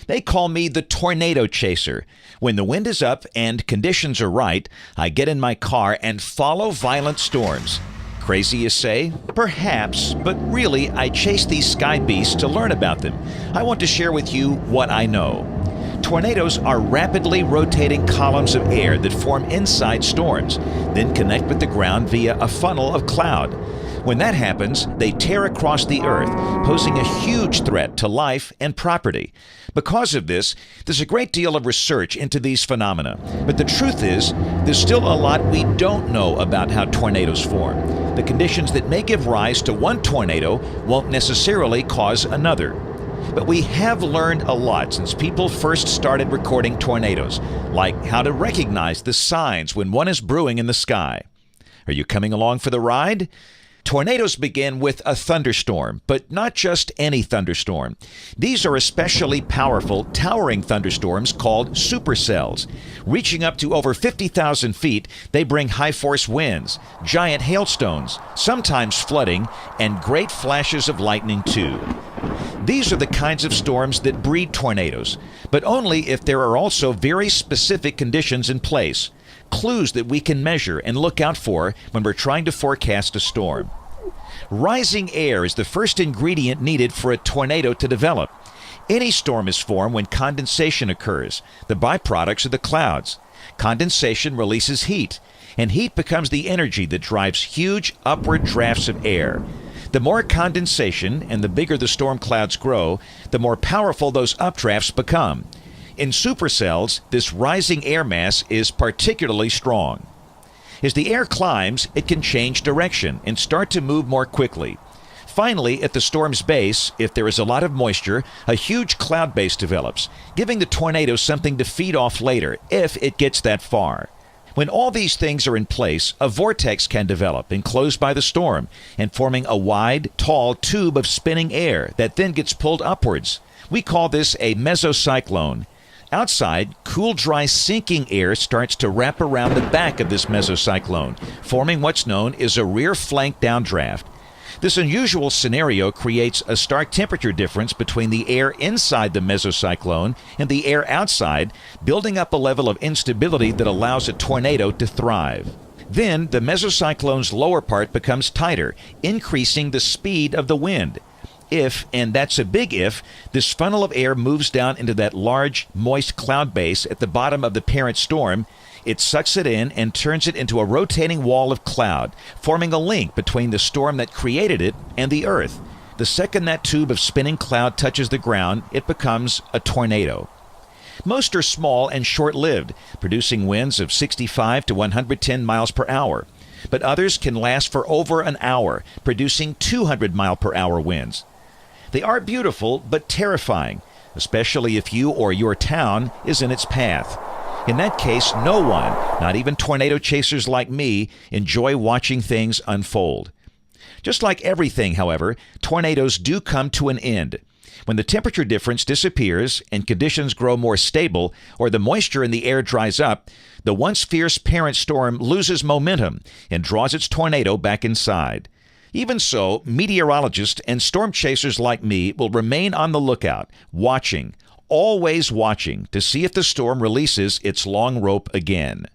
They call me the tornado chaser. When the wind is up and conditions are right, I get in my car and follow violent storms. Crazy, you say? Perhaps, but really, I chase these sky beasts to learn about them. I want to share with you what I know. Tornadoes are rapidly rotating columns of air that form inside storms, then connect with the ground via a funnel of cloud. When that happens, they tear across the earth, posing a huge threat to life and property. Because of this, there's a great deal of research into these phenomena. But the truth is, there's still a lot we don't know about how tornadoes form. The conditions that may give rise to one tornado won't necessarily cause another. But we have learned a lot since people first started recording tornadoes, like how to recognize the signs when one is brewing in the sky. Are you coming along for the ride? Tornadoes begin with a thunderstorm, but not just any thunderstorm. These are especially powerful, towering thunderstorms called supercells. Reaching up to over 50,000 feet, they bring high-force winds, giant hailstones, sometimes flooding, and great flashes of lightning too. These are the kinds of storms that breed tornadoes, but only if there are also very specific conditions in place. Clues that we can measure and look out for when we're trying to forecast a storm. Rising air is the first ingredient needed for a tornado to develop. Any storm is formed when condensation occurs. The byproducts are the clouds. Condensation releases heat, and heat becomes the energy that drives huge upward drafts of air. The more condensation and the bigger the storm clouds grow, the more powerful those updrafts become. In supercells, this rising air mass is particularly strong. As the air climbs, it can change direction and start to move more quickly. Finally, at the storm's base, if there is a lot of moisture, a huge cloud base develops, giving the tornado something to feed off later, if it gets that far. When all these things are in place, a vortex can develop, enclosed by the storm, and forming a wide, tall tube of spinning air that then gets pulled upwards. We call this a mesocyclone. Outside, cool, dry, sinking air starts to wrap around the back of this mesocyclone, forming what's known as a rear flank downdraft. This unusual scenario creates a stark temperature difference between the air inside the mesocyclone and the air outside, building up a level of instability that allows a tornado to thrive. Then, the mesocyclone's lower part becomes tighter, increasing the speed of the wind. If, and that's a big if, this funnel of air moves down into that large, moist cloud base at the bottom of the parent storm, it sucks it in and turns it into a rotating wall of cloud, forming a link between the storm that created it and the earth. The second that tube of spinning cloud touches the ground, it becomes a tornado. Most are small and short-lived, producing winds of 65 to 110 miles per hour. But others can last for over an hour, producing 200-mile-per-hour winds. They are beautiful, but terrifying, especially if you or your town is in its path. In that case, no one, not even tornado chasers like me, enjoy watching things unfold. Just like everything, however, tornadoes do come to an end. When the temperature difference disappears and conditions grow more stable, or the moisture in the air dries up, the once fierce parent storm loses momentum and draws its tornado back inside. Even so, meteorologists and storm chasers like me will remain on the lookout, watching, always watching, to see if the storm releases its long rope again.